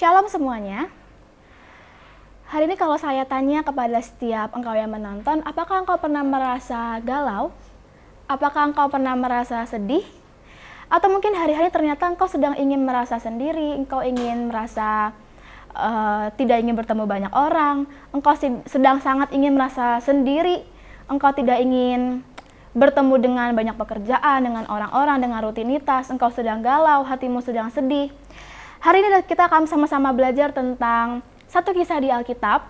Shalom semuanya. Hari ini kalau saya tanya kepada setiap engkau yang menonton, apakah engkau pernah merasa galau? Apakah engkau pernah merasa sedih? Atau mungkin hari-hari ternyata engkau sedang ingin merasa sendiri, engkau ingin merasa tidak ingin bertemu banyak orang, engkau sedang sangat ingin merasa sendiri, engkau tidak ingin bertemu dengan banyak pekerjaan, dengan orang-orang, dengan rutinitas, engkau sedang galau, hatimu sedang sedih. Hari ini kita akan sama-sama belajar tentang satu kisah di Alkitab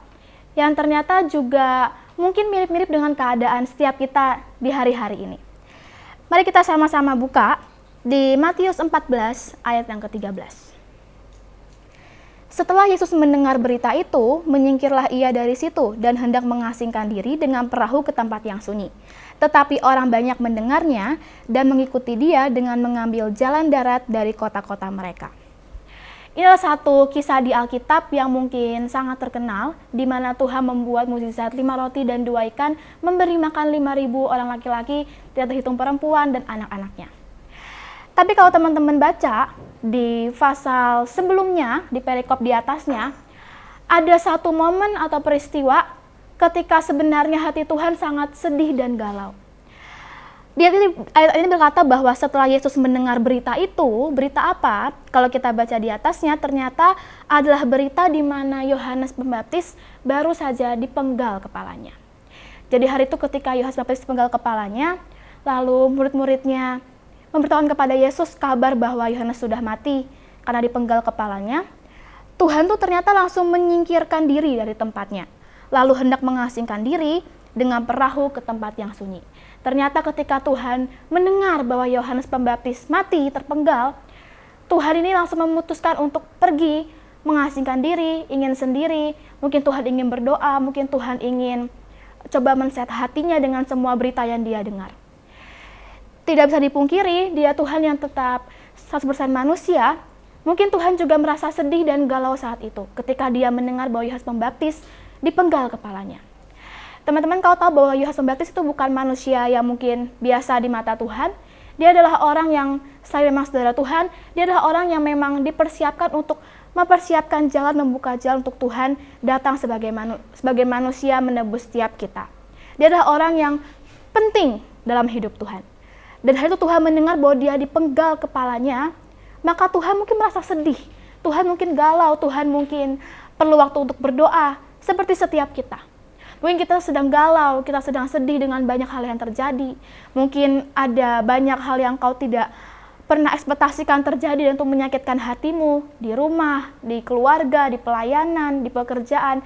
yang ternyata juga mungkin mirip-mirip dengan keadaan setiap kita di hari-hari ini. Mari kita sama-sama buka di Matius 14 ayat yang ke-13. Setelah Yesus mendengar berita itu, menyingkirlah ia dari situ dan hendak mengasingkan diri dengan perahu ke tempat yang sunyi. Tetapi orang banyak mendengarnya dan mengikuti dia dengan mengambil jalan darat dari kota-kota mereka. Ini adalah satu kisah di Alkitab yang mungkin sangat terkenal, di mana Tuhan membuat mukjizat 5 roti dan 2 ikan, memberi makan 5.000 orang laki-laki, tidak terhitung perempuan dan anak-anaknya. Tapi kalau teman-teman baca di pasal sebelumnya, di perikop di atasnya, ada satu momen atau peristiwa ketika sebenarnya hati Tuhan sangat sedih dan galau. Ayat ini berkata bahwa setelah Yesus mendengar berita itu, berita apa? Kalau kita baca di atasnya, ternyata adalah berita di mana Yohanes Pembaptis baru saja dipenggal kepalanya. Jadi hari itu ketika Yohanes Pembaptis dipenggal kepalanya, lalu murid-muridnya memberitahukan kepada Yesus kabar bahwa Yohanes sudah mati karena dipenggal kepalanya. Tuhan tuh ternyata langsung menyingkirkan diri dari tempatnya, lalu hendak mengasingkan diri dengan perahu ke tempat yang sunyi. Ternyata ketika Tuhan mendengar bahwa Yohanes Pembaptis mati, terpenggal, Tuhan ini langsung memutuskan untuk pergi, mengasingkan diri, ingin sendiri. Mungkin Tuhan ingin berdoa, mungkin Tuhan ingin coba men-set hatinya dengan semua berita yang dia dengar. Tidak bisa dipungkiri, dia Tuhan yang tetap 100% manusia. Mungkin Tuhan juga merasa sedih dan galau saat itu, ketika dia mendengar bahwa Yohanes Pembaptis dipenggal kepalanya. Teman-teman, kau tahu bahwa Yohanes Pembaptis itu bukan manusia yang mungkin biasa di mata Tuhan. Dia adalah orang yang selain memang saudara Tuhan, dia adalah orang yang memang dipersiapkan untuk mempersiapkan jalan, membuka jalan untuk Tuhan datang sebagai manusia menebus setiap kita. Dia adalah orang yang penting dalam hidup Tuhan. Dan hari itu Tuhan mendengar bahwa dia dipenggal kepalanya, maka Tuhan mungkin merasa sedih. Tuhan mungkin galau, Tuhan mungkin perlu waktu untuk berdoa, seperti setiap kita. Mungkin kita sedang galau, kita sedang sedih dengan banyak hal yang terjadi. Mungkin ada banyak hal yang kau tidak pernah ekspektasikan terjadi dan itu menyakitkan hatimu di rumah, di keluarga, di pelayanan, di pekerjaan,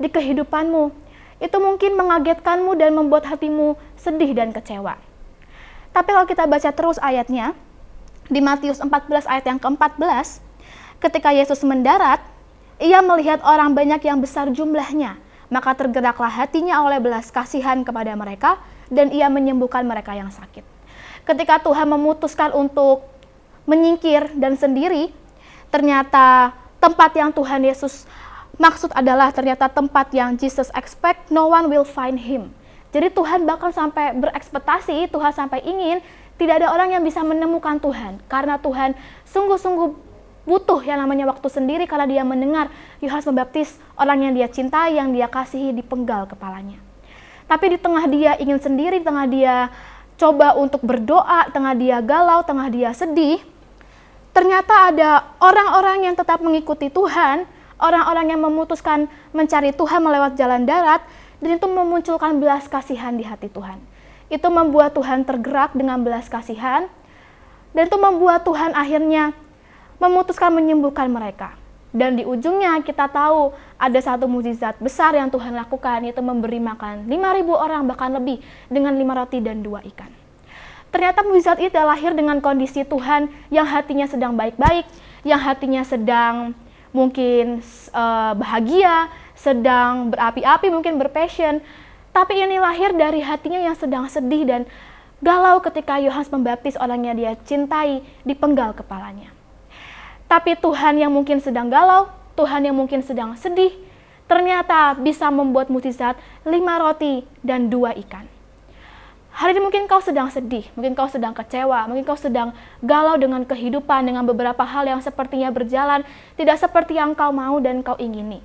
di kehidupanmu. Itu mungkin mengagetkanmu dan membuat hatimu sedih dan kecewa. Tapi kalau kita baca terus ayatnya, di Matius 14 ayat yang ke-14, ketika Yesus mendarat, ia melihat orang banyak yang besar jumlahnya. Maka tergeraklah hatinya oleh belas kasihan kepada mereka, dan ia menyembuhkan mereka yang sakit. Ketika Tuhan memutuskan untuk menyingkir dan sendiri, ternyata tempat yang Tuhan Yesus maksud adalah ternyata tempat yang Jesus expect no one will find him. Jadi Tuhan bahkan sampai berekspektasi, Tuhan sampai ingin tidak ada orang yang bisa menemukan Tuhan. Karena Tuhan sungguh-sungguh butuh yang namanya waktu sendiri karena dia mendengar Yohanes Pembaptis, orang yang dia cintai, yang dia kasihi, dipenggal kepalanya. Tapi di tengah dia ingin sendiri, di tengah dia coba untuk berdoa, tengah dia galau, tengah dia sedih, ternyata ada orang-orang yang tetap mengikuti Tuhan, orang-orang yang memutuskan mencari Tuhan melewat jalan darat, dan itu memunculkan belas kasihan di hati Tuhan. Itu membuat Tuhan tergerak dengan belas kasihan, dan itu membuat Tuhan akhirnya memutuskan menyembuhkan mereka. Dan di ujungnya kita tahu ada satu mukjizat besar yang Tuhan lakukan, yaitu memberi makan 5.000 orang bahkan lebih dengan 5 roti dan 2 ikan. Ternyata mukjizat itu lahir dengan kondisi Tuhan yang hatinya sedang baik-baik, yang hatinya sedang mungkin bahagia, sedang berapi-api, mungkin berpassion. Tapi ini lahir dari hatinya yang sedang sedih dan galau ketika Yohanes Pembaptis, orang yang dia cintai, dipenggal kepalanya. Tapi Tuhan yang mungkin sedang galau, Tuhan yang mungkin sedang sedih, ternyata bisa membuat mukjizat 5 roti dan 2 ikan. Hari ini mungkin kau sedang sedih, mungkin kau sedang kecewa, mungkin kau sedang galau dengan kehidupan, dengan beberapa hal yang sepertinya berjalan tidak seperti yang kau mau dan kau ingini.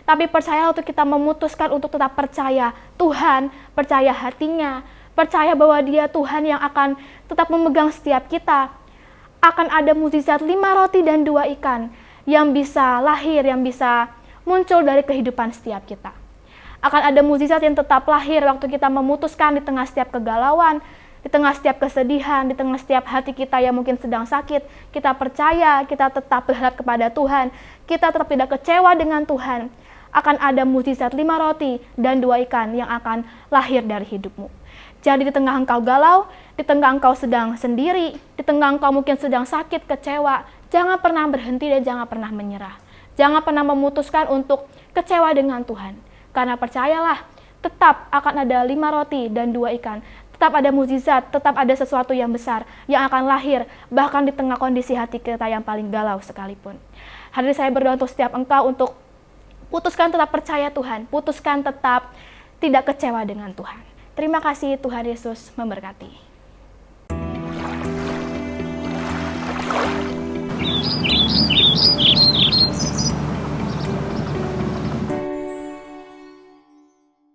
Tapi percaya untuk kita memutuskan untuk tetap percaya Tuhan, percaya hatinya, percaya bahwa Dia Tuhan yang akan tetap memegang setiap kita. Akan ada mukjizat 5 roti dan 2 ikan yang bisa lahir, yang bisa muncul dari kehidupan setiap kita. Akan ada mukjizat yang tetap lahir waktu kita memutuskan di tengah setiap kegalauan, di tengah setiap kesedihan, di tengah setiap hati kita yang mungkin sedang sakit. Kita percaya, kita tetap berharap kepada Tuhan, kita tetap tidak kecewa dengan Tuhan. Akan ada mukjizat 5 roti dan 2 ikan yang akan lahir dari hidupmu. Jadi di tengah engkau galau, di tengah engkau sedang sendiri, di tengah engkau mungkin sedang sakit, kecewa, jangan pernah berhenti dan jangan pernah menyerah. Jangan pernah memutuskan untuk kecewa dengan Tuhan. Karena percayalah, tetap akan ada 5 roti dan 2 ikan. Tetap ada mukjizat, tetap ada sesuatu yang besar yang akan lahir, bahkan di tengah kondisi hati kita yang paling galau sekalipun. Hari ini saya berdoa untuk setiap engkau untuk putuskan tetap percaya Tuhan, putuskan tetap tidak kecewa dengan Tuhan. Terima kasih, Tuhan Yesus memberkati.